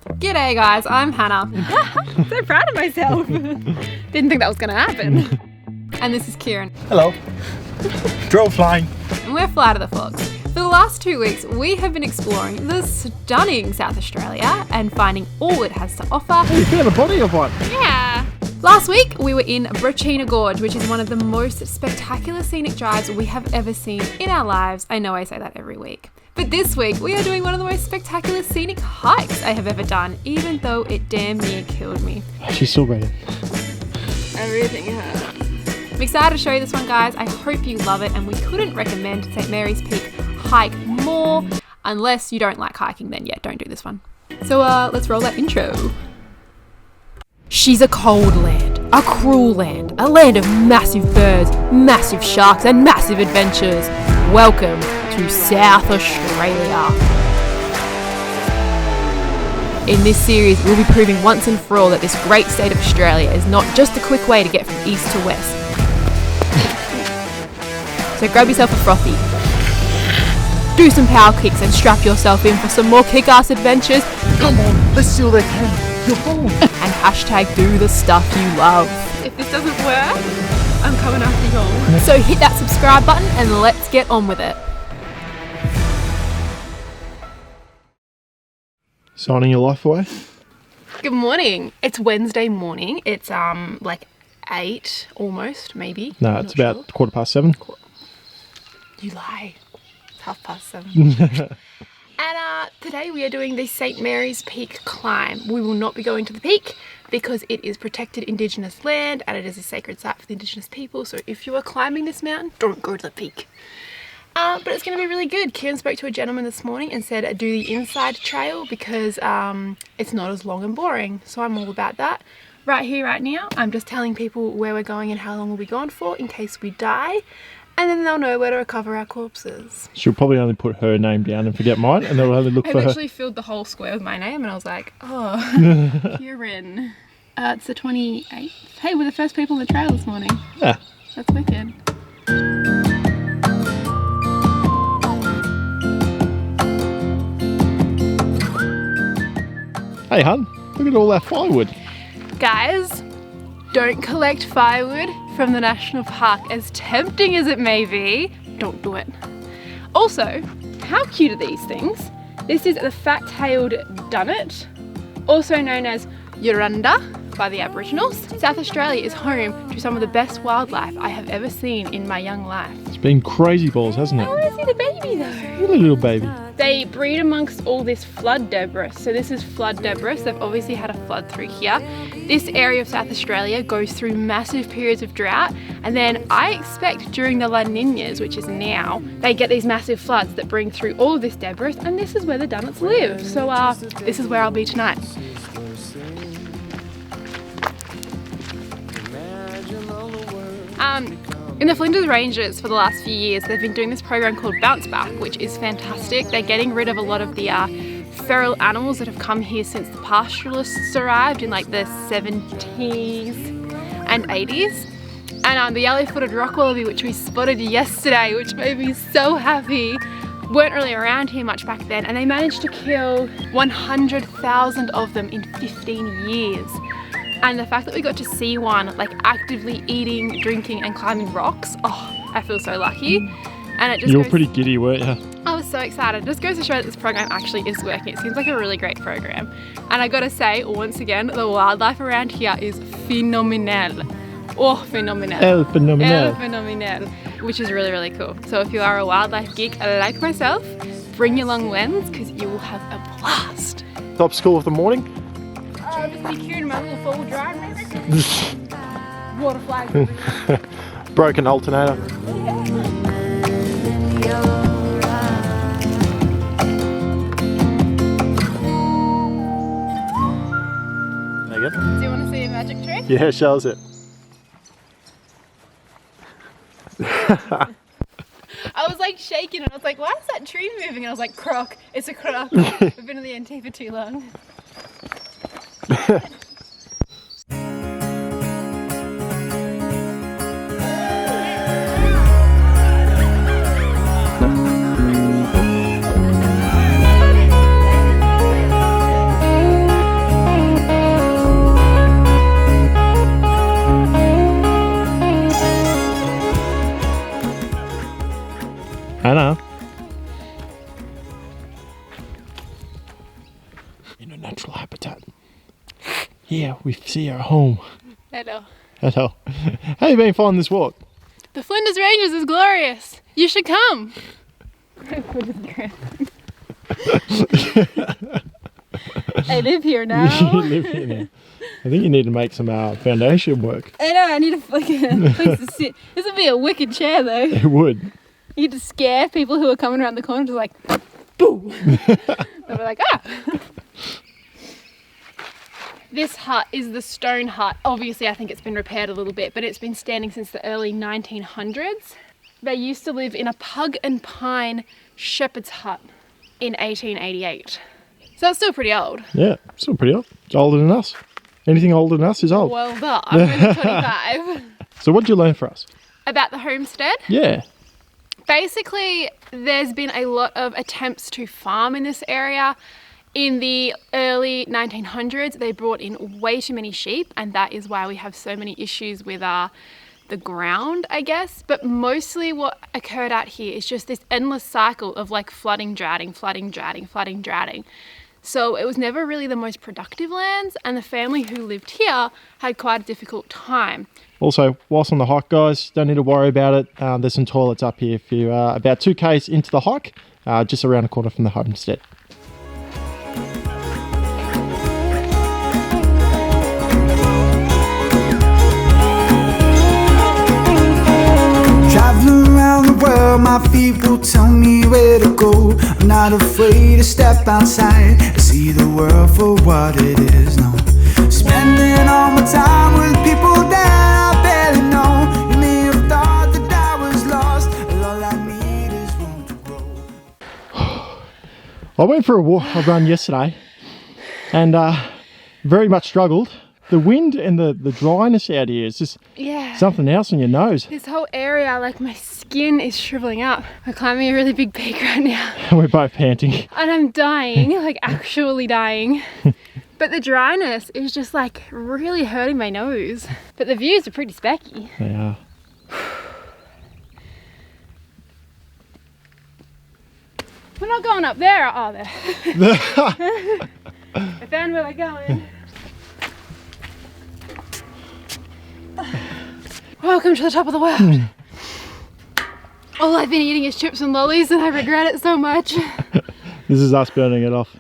G'day guys, I'm Hannah. So proud of myself. Didn't think that was going to happen. And this is Kieran. Hello. Drone flying. And we're Fly to the Fox. For the last 2 weeks, we have been exploring the stunning South Australia and finding all it has to offer. Oh, you found a body of one. Yeah. Last week, we were in Brachina Gorge, which is one of the most spectacular scenic drives we have ever seen in our lives. I know I say that every week. But this week, we are doing one of the most spectacular scenic hikes I have ever done, even though it damn near killed me. She's still reading. Everything hurts. I'm excited to show you this one, guys. I hope you love it, and we couldn't recommend St. Mary's Peak hike more. Unless you don't like hiking, then yeah, don't do this one. So let's roll that intro. She's a cold land, a cruel land, a land of massive birds, massive sharks, and massive adventures. Welcome to South Australia. In this series, we'll be proving once and for all that this great state of Australia is not just a quick way to get from east to west. So grab yourself a frothy, do some power kicks and strap yourself in for some more kick-ass adventures. Come on, let's see all they can. You're home. And hashtag do the stuff you love. If this doesn't work, I'm coming after you all. So hit that subscribe button and let's get on with it. Signing your life away? Good morning. It's Wednesday morning. It's like 8 almost, maybe. No, it's about 7:15. You lie. It's 7:30. And today we are doing the St. Mary's Peak climb. We will not be going to the peak because it is protected Indigenous land and it is a sacred site for the Indigenous people. So if you are climbing this mountain, don't go to the peak. But it's going to be really good. Kieran spoke to a gentleman this morning and said do the inside trail because it's not as long and boring. So I'm all about that. Right here, right now, I'm just telling people where we're going and how long we'll be gone for in case we die. And then they'll know where to recover our corpses. She'll probably only put her name down and forget mine, and they'll only look for her. I literally filled the whole square with my name, and I was like, oh, Kieran. It's the 28th. Hey, we're the first people on the trail this morning. Yeah. That's wicked. Hey, hun, look at all that firewood. Guys, don't collect firewood from the national park. As tempting as it may be, don't do it. Also, how cute are these things? This is the fat-tailed dunnet, also known as Yorunda by the Aboriginals. South Australia is home to some of the best wildlife I have ever seen in my young life. It's been crazy balls, hasn't it? I want to see the baby though. Look at the little baby. They breed amongst all this flood debris. So this is flood debris. They've obviously had a flood through here. This area of South Australia goes through massive periods of drought. And then I expect during the La Niñas, which is now, they get these massive floods that bring through all of this debris. And this is where the dunnets live. So this is where I'll be tonight. In the Flinders Ranges for the last few years, they've been doing this program called Bounce Back, which is fantastic. They're getting rid of a lot of the feral animals that have come here since the pastoralists arrived in like the 70s and 80s. And the yellow-footed rock wallaby, which we spotted yesterday, which made me so happy, weren't really around here much back then, and they managed to kill 100,000 of them in 15 years. And the fact that we got to see one like actively eating, drinking and climbing rocks, oh, I feel so lucky. And it just You were pretty giddy, weren't you? I was so excited. It just goes to show that this program actually is working. It seems like a really great program. And I gotta say, once again, the wildlife around here is phenomenal. Oh, phenomenal. El phenomenal. El phenomenal. Which is really, really cool. So if you are a wildlife geek like myself, bring your long lens because you will have a blast. Top school of the morning? Just be cute in my little four-wheel drive and everything. Water flag. Broken alternator. There you go. Do you want to see a magic trick? Yeah, shows it. I was like shaking and I was like, why is that tree moving? And I was like, croc. It's a croc. I've been in the NT for too long. in a natural habitat. Here we see our home. Hello. Hello. How you been finding this walk? The Flinders Ranges is glorious. You should come. I live here now. You live here now. I think you need to make some foundation work. I know, I need a fucking place to sit. This would be a wicked chair though. It would. You need to scare people who are coming around the corner, just like, boom. They'll be like, ah. This hut is the stone hut. Obviously, I think it's been repaired a little bit, but it's been standing since the early 1900s. They used to live in a pug and pine shepherd's hut in 1888. So it's still pretty old. Yeah, still pretty old. It's older than us. Anything older than us is old. Well done. I'm only 25. So what did you learn for us? About the homestead. Yeah. Basically, there's been a lot of attempts to farm in this area. In the early 1900s, they brought in way too many sheep, and that is why we have so many issues with the ground, I guess. But mostly what occurred out here is just this endless cycle of like flooding, droughting, flooding, droughting, flooding, droughting. So it was never really the most productive lands, and the family who lived here had quite a difficult time. Also, whilst on the hike, guys, don't need to worry about it. There's some toilets up here if you're about 2 k's into the hike, just around the corner from the homestead. Traveling around the world, my feet will tell me where to go. I'm not afraid to step outside and see the world for what it is. No, spending all my time with people that I barely know. You may have thought that I was lost, and all I need is room to grow. I went for a run yesterday and very much struggled. The wind and the dryness out here is just something else on your nose. This whole area, like my skin is shriveling up. We're climbing a really big peak right now. And we're both panting. And I'm dying, like actually dying. But the dryness is just like really hurting my nose. But the views are pretty specky. They are. We're not going up there. Oh, there. I found where we're going. Welcome to the top of the world. All I've been eating is chips and lollies, and I regret it so much. This is us burning it off.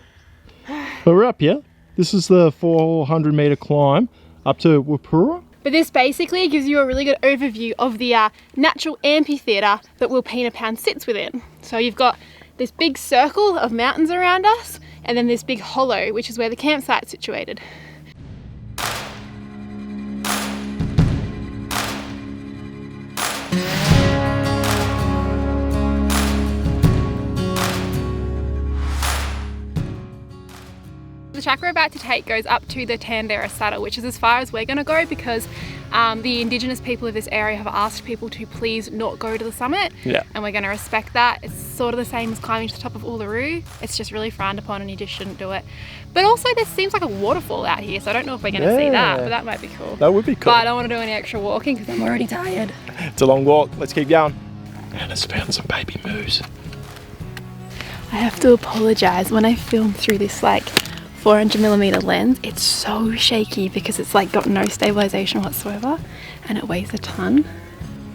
But we're up here. This is the 400 metre climb up to Wilpena. But this basically gives you a really good overview of the natural amphitheatre that Wilpena Pound sits within. So you've got this big circle of mountains around us, and then this big hollow, which is where the campsite's situated. The track we're about to take goes up to the Tanderra Saddle, which is as far as we're going to go because the Indigenous people of this area have asked people to please not go to the summit. Yeah. And we're going to respect that. It's sort of the same as climbing to the top of Uluru. It's just really frowned upon and you just shouldn't do it. But also there seems like a waterfall out here, so I don't know if we're going to see that, but that might be cool. That would be cool. But I don't want to do any extra walking because I'm already tired. It's a long walk. Let's keep going. Anna's found some baby moose. I have to apologise. When I film through this like 400mm lens, it's so shaky because it's like got no stabilization whatsoever and it weighs a ton.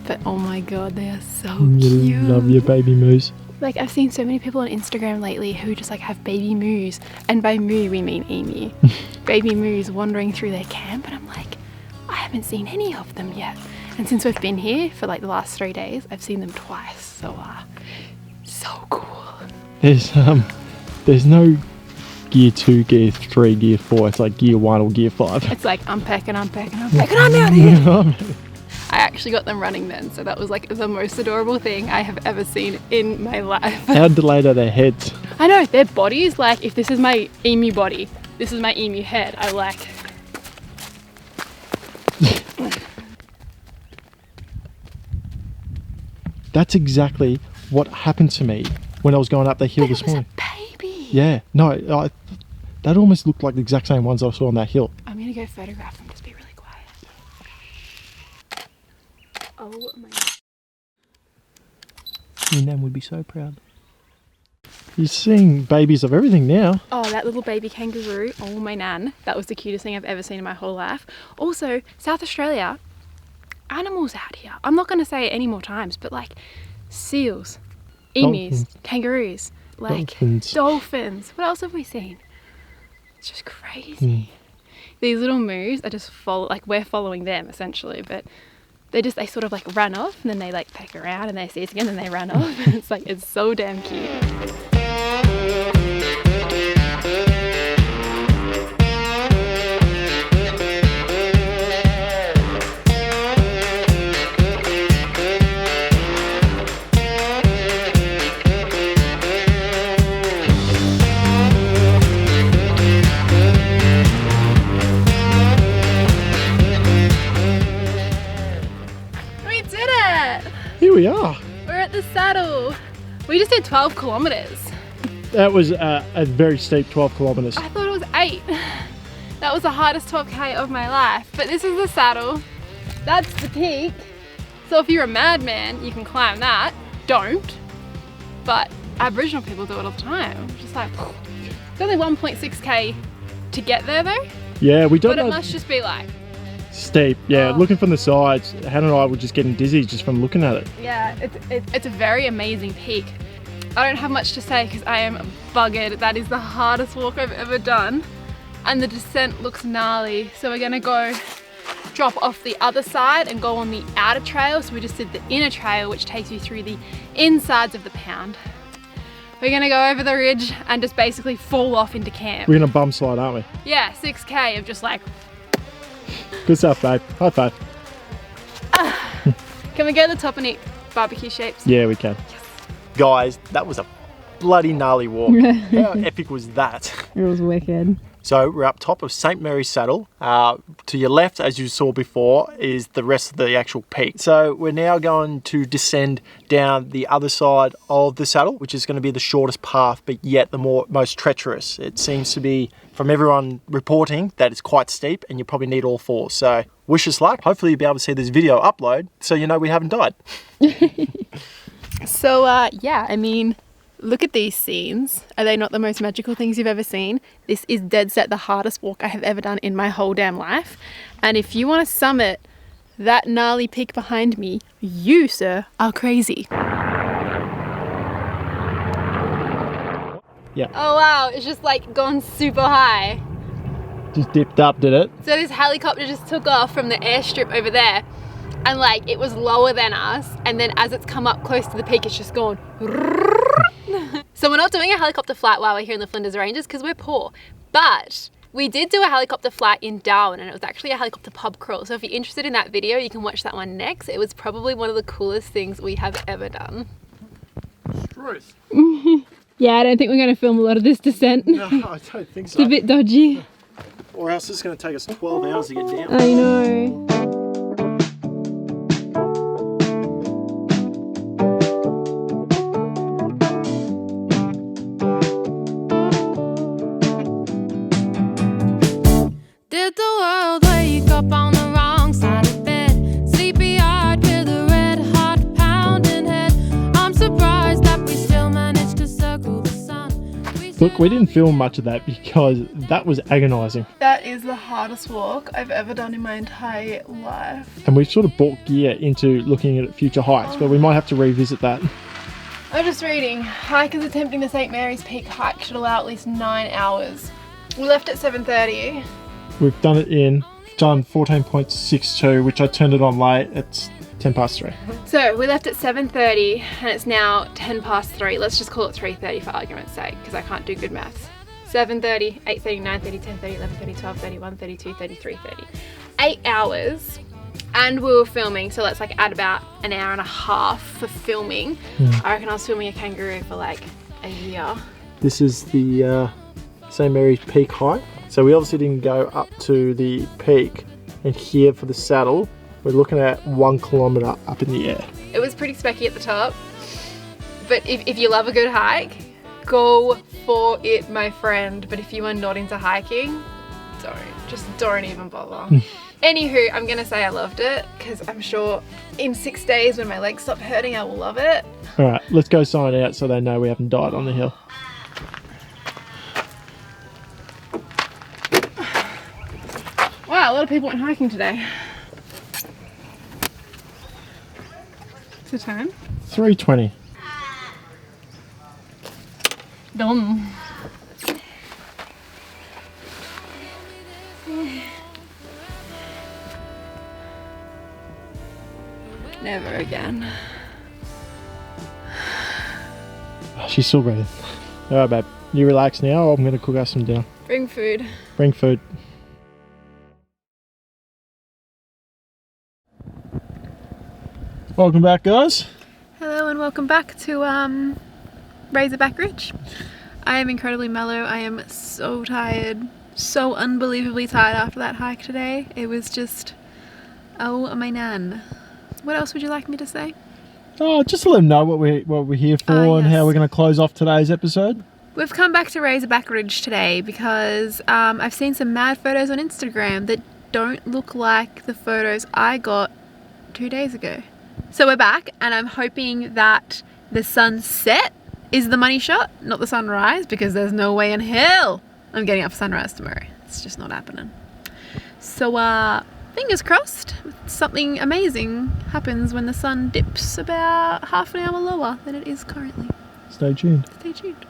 But oh my god, they are so cute. Love your baby moose. Like I've seen so many people on Instagram lately who just like have baby moose, and by moo we mean emu. Baby moose wandering through their camp, and I'm like, I haven't seen any of them yet. And since we've been here for like the last 3 days, I've seen them twice. So so cool. There's no gear 2, gear 3, gear 4. It's like gear 1 or gear 5. It's like unpack and unpack and unpack and I'm out here. I actually got them running then, so that was like the most adorable thing I have ever seen in my life. How delayed are their heads? I know, their bodies, like if this is my emu body, this is my emu head. I like. That's exactly what happened to me when I was going up the hill this morning. A baby. Yeah, no, that almost looked like the exact same ones I saw on that hill. I'm gonna go photograph them, just be really quiet. Oh my god. Your nan would be so proud. You're seeing babies of everything now. Oh, that little baby kangaroo. Oh, my nan. That was the cutest thing I've ever seen in my whole life. Also, South Australia, animals out here. I'm not going to say it any more times, but like seals, emus, kangaroos, like dolphins. What else have we seen? It's just crazy. These little moose are just like we're following them essentially, but they sort of like run off and then they like peck around and they see us again and they run off. It's like, it's so damn cute. Here we are. We're at the saddle. We just did 12 kilometers. That was a very steep 12 kilometers. I thought it was 8. That was the hardest 12k of my life. But this is the saddle. That's the peak. So if you're a madman, you can climb that. Don't. But Aboriginal people do it all the time. Just like, it's only 1.6k to get there though. Yeah, we don't know. But it must just be like steep. Yeah, looking from the sides, Hannah and I were just getting dizzy just from looking at it. Yeah, it's a very amazing peak. I don't have much to say because I am buggered. That is the hardest walk I've ever done. And the descent looks gnarly. So we're gonna go drop off the other side and go on the outer trail. So we just did the inner trail, which takes you through the insides of the pound. We're gonna go over the ridge and just basically fall off into camp. We're gonna bum slide, aren't we? Yeah, 6k of just like... Good stuff, babe. High five. Can we go to the top and eat barbecue shapes? Yeah, we can. Yes. Guys, that was a bloody gnarly walk. How epic was that? It was wicked. So we're up top of St. Mary's Saddle. To your left, as you saw before, is the rest of the actual peak. So we're now going to descend down the other side of the saddle, which is going to be the shortest path, but yet the most treacherous. It seems to be, from everyone reporting, that it's quite steep and you probably need all 4. So wish us luck. Hopefully you'll be able to see this video upload so you know we haven't died. So yeah, I mean, look at these scenes. Are they not the most magical things you've ever seen? This is dead set the hardest walk I have ever done in my whole damn life. And if you want to summit that gnarly peak behind me, you, sir, are crazy. Yeah. Oh wow, it's just like gone super high. Just dipped up, did it? So this helicopter just took off from the airstrip over there and like it was lower than us, and then as it's come up close to the peak it's just gone. So we're not doing a helicopter flight while we're here in the Flinders Ranges because we're poor, but we did do a helicopter flight in Darwin and it was actually a helicopter pub crawl. So if you're interested in that video, you can watch that one next. It was probably one of the coolest things we have ever done. Truth. Yeah, I don't think we're going to film a lot of this descent. No, I don't think so. It's a bit dodgy. Or else it's going to take us 12 hours to get down. I know. Did the world wake up on the wrong side of bed? Sleepy-eyed with a red-hot pounding head. I'm surprised that we still managed to circle the sun. Look, we didn't film much of that because that was agonising. That is the hardest walk I've ever done in my entire life. And we've sort of bought gear into looking at future hikes, but we might have to revisit that. I'm just reading. Hikers attempting the St. Mary's Peak hike should allow at least 9 hours. We left at 7:30. We've done 14.62, which I turned it on late. It's 3:10. So we left at 7:30 and it's now 3:10. Let's just call it 3:30 for argument's sake because I can't do good maths. 7:30, 8:30, 9:30, 10:30, 11:30, 12:30, 1:30, 2:30, 3:30. 8 hours. And we were filming, so let's like add about an hour and a half for filming. I reckon I was filming a kangaroo for like a year. This is the St. Mary's Peak hike. So we obviously didn't go up to the peak, and here for the saddle, we're looking at 1 kilometre up in the air. It was pretty specky at the top, but if you love a good hike, go for it, my friend. But if you are not into hiking, don't even bother. Anywho, I'm gonna say I loved it because I'm sure in 6 days when my legs stop hurting, I will love it. All right, let's go sign out so they know we haven't died on the hill. Wow, a lot of people went hiking today. What's the time? 3:20. Done. Never again. She's still breathing. All right, babe. You relax now. I'm going to cook us some dinner. Bring food. Bring food. Welcome back, guys. Hello and welcome back to Razorback Ridge. I am incredibly mellow. I am so tired. So unbelievably tired after that hike today. It was just, oh my nan. What else would you like me to say? Oh, just to let them know what we're here for and how we're going to close off today's episode. We've come back to Razorback Ridge today because I've seen some mad photos on Instagram that don't look like the photos I got 2 days ago. So we're back and I'm hoping that the sunset is the money shot, not the sunrise, because there's no way in hell I'm getting up for sunrise tomorrow. It's just not happening. So fingers crossed something amazing happens when the sun dips about half an hour lower than it is currently. Stay tuned. Stay tuned.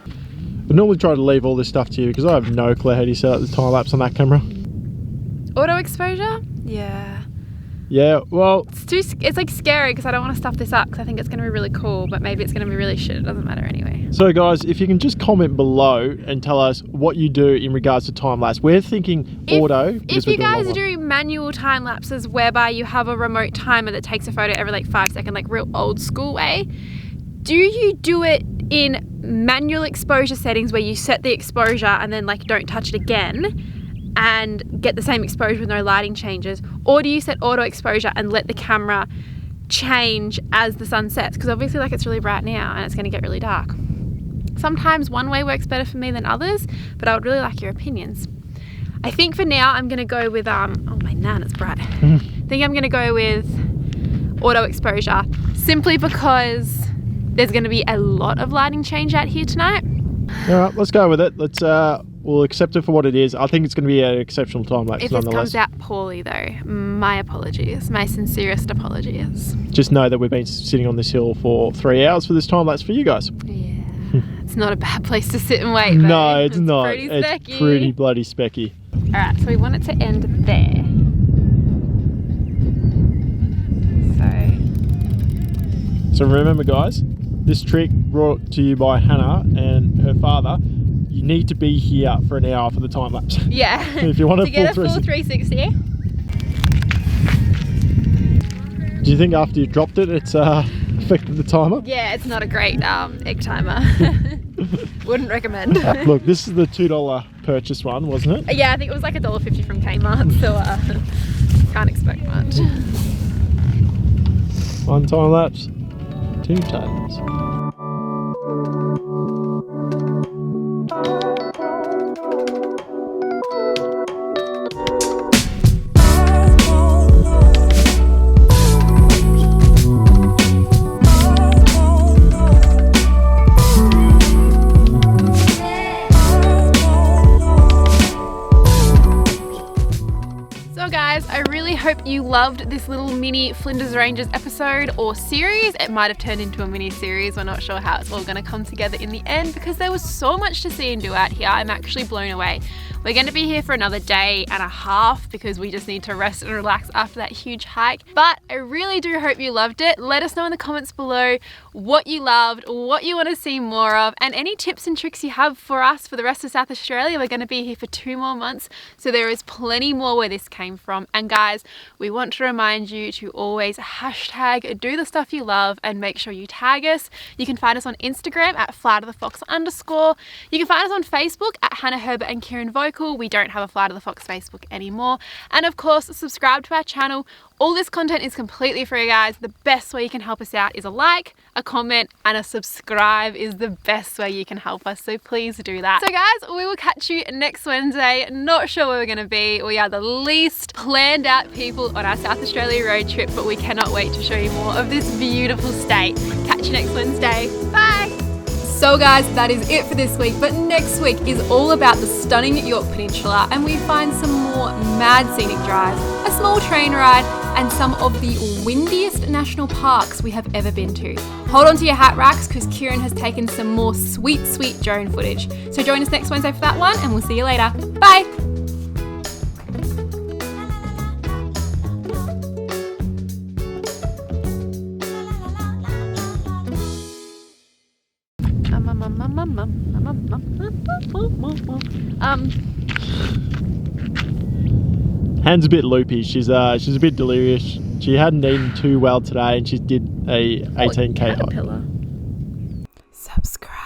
I normally try to leave all this stuff to you because I have no clue how do you set up the time lapse on that camera. Auto exposure? Yeah. Yeah, well, It's like scary because I don't want to stuff this up because I think it's going to be really cool, but maybe it's going to be really shit. It doesn't matter anyway. so guys, if you can just comment below and tell us what you do in regards to time lapse. We're thinking auto. If you guys do manual time lapses whereby you have a remote timer that takes a photo every like 5 seconds, like real old school way, do you do it in manual exposure settings where you set the exposure and then like don't touch it again and get the same exposure with no lighting changes, or do you set auto exposure and let the camera change as the sun sets? Because obviously like it's really bright now and it's going to get really dark. Sometimes one way works better for me than others, but I would really like your opinions. I think for now I'm going to go with oh my nan, it's bright. I think I'm going to go with auto exposure simply because there's going to be a lot of lighting change out here tonight. All right, let's go with it. Let's we'll accept it for what it is. I think it's going to be an exceptional time lapse If it nonetheless. comes out poorly though, my apologies, my sincerest apologies. Just know that we've been sitting on this hill for 3 hours for this time lapse for you guys. Yeah, it's not a bad place to sit and wait. Babe. No, it's not. Pretty It's specky. pretty bloody specky. All right, so we want it to end there. So remember, guys, this trick brought to you by Hannah and her father. You need to be here for an hour for the time lapse. Yeah. If you want to get a full 360. Do you think after you dropped it, it's affected the timer? Yeah, it's not a great egg timer. Wouldn't recommend. Look, this is the $2 purchase one, wasn't it? Yeah, I think it was like $1.50 from Kmart, so can't expect much. One time lapse, 2 times. I really hope you loved this little mini Flinders Ranges episode or series. It might have turned into a mini series. We're not sure how it's all going to come together in the end because there was so much to see and do out here. I'm actually blown away. We're going to be here for another day and a half because we just need to rest and relax after that huge hike. But I really do hope you loved it. Let us know in the comments below what you loved, what you want to see more of, and any tips and tricks you have for us for the rest of South Australia. We're going to be here for 2 more months, so there is plenty more where this came from. And guys, we want to remind you to always hashtag do the stuff you love and make sure you tag us. You can find us on Instagram at @flightofthefox_. You can find us on Facebook at Hannah Herbert and Kieran Vocal. We don't have a Flight of the Fox Facebook anymore. And of course, subscribe to our channel. All this content is completely free, guys. The best way you can help us out is a like, a comment and a subscribe is the best way you can help us, so please do that. So guys, we will catch you next Wednesday. Not sure where we're going to be. We are the least planned out people on our South Australia road trip, but we cannot wait to show you more of this beautiful state. Catch you next Wednesday. Bye! So guys, that is it for this week, but next week is all about the stunning Yorke Peninsula, and we find some more mad scenic drives, a small train ride, and some of the windiest national parks we have ever been to. Hold on to your hat racks because Kieran has taken some more sweet drone footage. So join us next Wednesday for that one, and we'll see you later. Bye! Han's a bit loopy. She's a bit delirious. She hadn't eaten too well today, and she did a 18k hike. Subscribe.